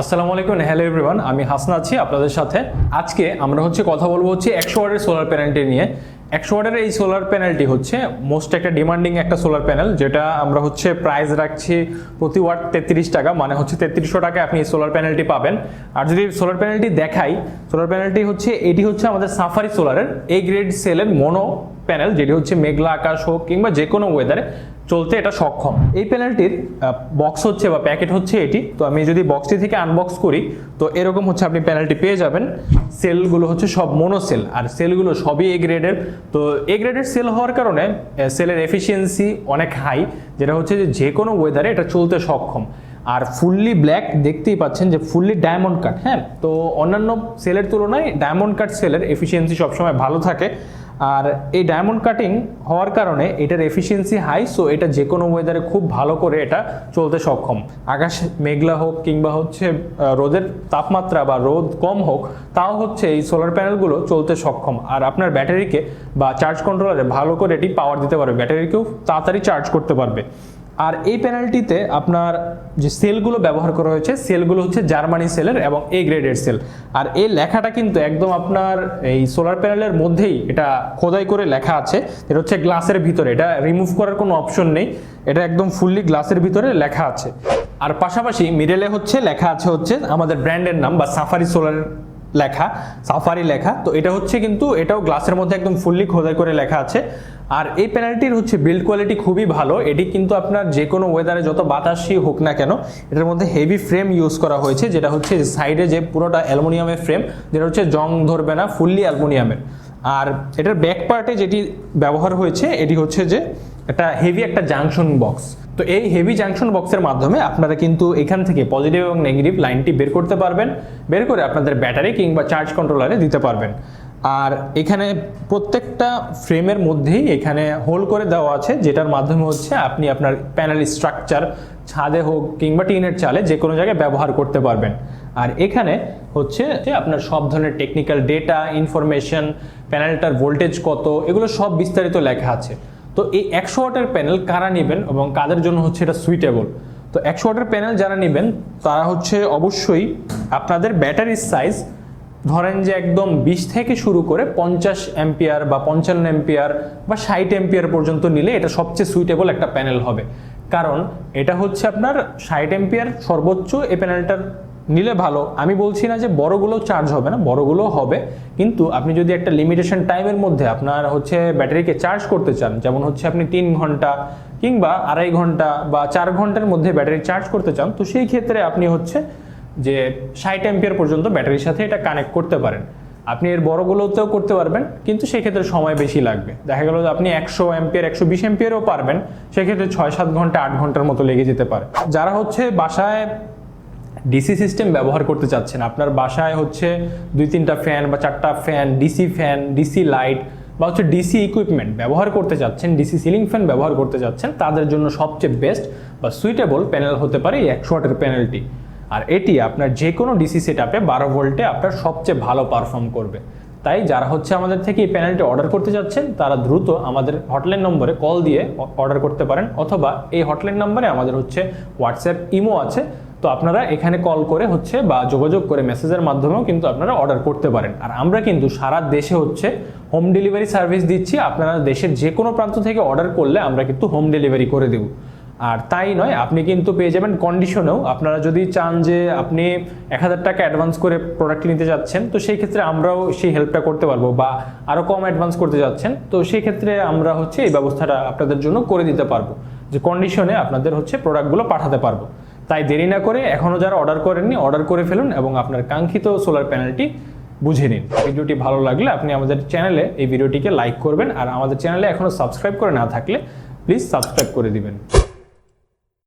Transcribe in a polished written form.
আসসালামু আলাইকুম, hello everyone, আমি হাসনা আছি আপনাদের সাথে। আজকে আমরা কথা বলবো 100 ওয়াটের সোলার প্যানেলটি নিয়ে। 100 ওয়াটের এই সোলার প্যানেলটি মোস্ট একটা ডিমান্ডিং একটা সোলার প্যানেল, যেটা আমরা প্রাইস রাখছি প্রতি ওয়াট 33 টাকা, মানে 3300 টাকায় আপনি এই সোলার প্যানেলটি পাবেন। আর যদি সোলার প্যানেলটি দেখাই, সোলার প্যানেলটি এটি আমাদের সাফারি সোলারের A গ্রেড সেলের মনো প্যানেল, যেটি মেঘলা আকাশ হোক কিংবা যে কোনো ওয়েদারে চলতে এটা সক্ষম। এই প্যানেলটির বক্স বা প্যাকেট এটি। তো আমি যদি বক্সটি থেকে আনবক্স করি, তো এরকম আপনি প্যানেলটি পেয়ে যাবেন। সেলগুলো সব মোনো সেল, আর সেলগুলো সবই A গ্রেডের। তো A গ্রেডের সেল হওয়ার কারণে সেলের এফিসিয়েন্সি অনেক হাই, যেটা যে কোনো ওয়েদারে এটা চলতে সক্ষম। আর ফুললি ব্ল্যাক, দেখতেই পাচ্ছেন যে ফুললি ডায়মন্ড কাট। হ্যাঁ, তো অন্যান্য সেলের তুলনায় ডায়মন্ড কাট সেলের এফিসিয়েন্সি সবসময় ভালো থাকে। আর এই ডায়মন্ড কাটিং হওয়ার কারণে এটার এফিসিয়েন্সি হাই, সো এটা যে কোনো ওয়েদারে খুব ভালো করে এটা চলতে সক্ষম। আকাশ মেঘলা হোক কিংবা রোদের তাপমাত্রা বা রোদ কম হোক, তাও এই সোলার প্যানেলগুলো চলতে সক্ষম। আর আপনার ব্যাটারিকে বা চার্জ কন্ট্রোলারে ভালো করে এটি পাওয়ার দিতে পারবে, ব্যাটারিকেও তাড়াতাড়ি চার্জ করতে পারবে। আর এই প্যানেলটিতে আপনার যে সেলগুলো ব্যবহার করা হয়েছে, সেলগুলো জার্মানি সেলের এবং A গ্রেডের সেল। আর এই লেখাটা কিন্তু একদম আপনার এই সোলার প্যানেলের মধ্যেই এটা খোদাই করে লেখা আছে। এটা গ্লাসের ভিতরে, এটা রিমুভ করার কোনো অপশন নেই, এটা একদম ফুললি গ্লাসের ভিতরে লেখা আছে। আর পাশাপাশি মিডলে লেখা আছে আমাদের ব্র্যান্ডের নাম বা সাফারি সোলার লেখা, সাফারি লেখা। তো এটা কিন্তু এটাও গ্লাসের মধ্যে একদম ফুললি খোদাই করে লেখা আছে। আর এই প্যানেলটির বিল্ড কোয়ালিটি খুবই ভালো। এটি কিন্তু আপনার যে কোনো ওয়েদারে যত বাতাসই হোক না কেন, এটার মধ্যে হেভি ফ্রেম ইউজ করা হয়েছে, যেটা সাইডে যে পুরোটা অ্যালুমিনিয়ামের ফ্রেম, যেটা জং ধরবে না, ফুললি অ্যালুমিনিয়ামের। আর এটার ব্যাক পার্টে যেটি ব্যবহার হয়েছে, এটি যে একটা হেভি একটা জাংশন বক্স। তো এই হেভি জাংশন বক্সের মাধ্যমে আপনারা কিন্তু এখান থেকে পজিটিভ এবং নেগেটিভ লাইনটি বের করতে পারবেন, বের করে আপনাদের ব্যাটারি কিংবা চার্জ কন্ট্রোলারে দিতে পারবেন। আর এখানে প্রত্যেকটা ফ্রেমের মধ্যেই এখানে হোল করে দেওয়া আছে, যেটার মাধ্যমে আপনি আপনার প্যানেল স্ট্রাকচার ছাদে হোক কিংবা টিনের চালে যে কোনো জায়গায় ব্যবহার করতে পারবেন। আর এখানে আপনার সব ধরনের টেকনিক্যাল ডেটা, ইনফরমেশন, প্যানেলটার ভোল্টেজ কত, এগুলো সব বিস্তারিত লেখা আছে। তো এই 100 ওয়াটের প্যানেল কারা নেবেন এবং কাদের জন্য এটা সুইটেবল? তো 100 ওয়াটের প্যানেল যারা নেবেন, তারা অবশ্যই আপনাদের ব্যাটারির সাইজ ধরেন যে একদম 20 থেকে শুরু করে 50 অ্যাম্পিয়ার বা 55 অ্যাম্পিয়ার বা 60 অ্যাম্পিয়ার পর্যন্ত নিলে এটা সবচেয়ে সুইটেবল একটা প্যানেল হবে। কারণ এটা আপনার 60 অ্যাম্পিয়ার সর্বোচ্চ এই প্যানেলটার নিলে ভালো। আমি বলছি না যে বড়গুলো চার্জ হবে না, বড়গুলো হবে, কিন্তু আপনি যদি একটা লিমিটেশন টাইমের মধ্যে আপনার ব্যাটারিকে চার্জ করতে চান, যেমন আপনি 3 ঘন্টা কিংবা 2.5 ঘন্টা বা 4 ঘন্টার মধ্যে ব্যাটারি চার্জ করতে চান, তো সেই ক্ষেত্রে আপনি যে 60 অ্যাম্পিয়ার পর্যন্ত ব্যাটারির সাথে এটা কানেক্ট করতে পারেন। আপনি এর বড়গুলোতেও করতে পারবেন, কিন্তু সেক্ষেত্রে সময় বেশি লাগবে। দেখা গেল যে আপনি 100 অ্যাম্পিয়ার 120 অ্যাম্পিয়ারও পারবেন, সেক্ষেত্রে 6-7 ঘন্টা 8 ঘন্টার মতো লেগে যেতে পারে। যারা বাসায় ডিসি সিস্টেম ব্যবহার করতে চাচ্ছেন, আপনার বাসায় 2-3টা ফ্যান বা 4টা fan, DC fan, DC light বা ডিসি ইকুইপমেন্ট ব্যবহার করতে চাচ্ছেন, ডিসি সিলিং ফ্যান ব্যবহার করতে চাচ্ছেন, তাদের জন্য সবচেয়ে বেস্ট বা সুইটেবল প্যানেল হতে পারে এই 100 ওয়াটের প্যানেলটি। আর এটি আপনার যে কোনো ডিসি সেটআপে 12 ভোল্টে আপনার সবচেয়ে ভালো পারফর্ম করবে। তাই যারা আমাদের থেকে এই প্যানেলটি অর্ডার করতে যাচ্ছেন, তারা দ্রুত আমাদের হটলাইন নম্বরে কল দিয়ে অর্ডার করতে পারেন, অথবা এই হটলাইন নম্বরে আমাদের হোয়াটসঅ্যাপ, ইমো আছে। তো আপনারা এখানে কল করে বা যোগাযোগ করে মেসেজের মাধ্যমেও কিন্তু আপনারা অর্ডার করতে পারেন। আর আমরা কিন্তু সারা দেশে হোম ডেলিভারি সার্ভিস দিচ্ছি। আপনারা দেশের যে কোনো প্রান্ত থেকে অর্ডার করলে আমরা কিন্তু হোম ডেলিভারি করে দেব। আর তাই নয়, আপনি কিন্তু পেয়ে যাবেন কন্ডিশনেও। আপনারা যদি চান যে আপনি 1000 টাকা অ্যাডভান্স করে প্রোডাক্টটি নিতে যাচ্ছেন, তো সেই ক্ষেত্রে আমরাও সেই হেল্পটা করতে পারবো, বা আরও কম অ্যাডভান্স করতে যাচ্ছেন, তো সেই ক্ষেত্রে আমরা এই ব্যবস্থাটা আপনাদের জন্য করে দিতে পারবো, যে কন্ডিশনে আপনাদের প্রোডাক্টগুলো পাঠাতে পারবো। তাই দেরি না করে এখনও যারা অর্ডার করেননি, অর্ডার করে ফেলুন এবং আপনার কাঙ্ক্ষিত সোলার প্যানেলটি বুঝে নিন। ভিডিওটি ভালো লাগলে আপনি আমাদের চ্যানেলে এই ভিডিওটিকে লাইক করবেন, আর আমাদের চ্যানেলে এখনও সাবস্ক্রাইব করে না থাকলে প্লিজ সাবস্ক্রাইব করে দিবেন।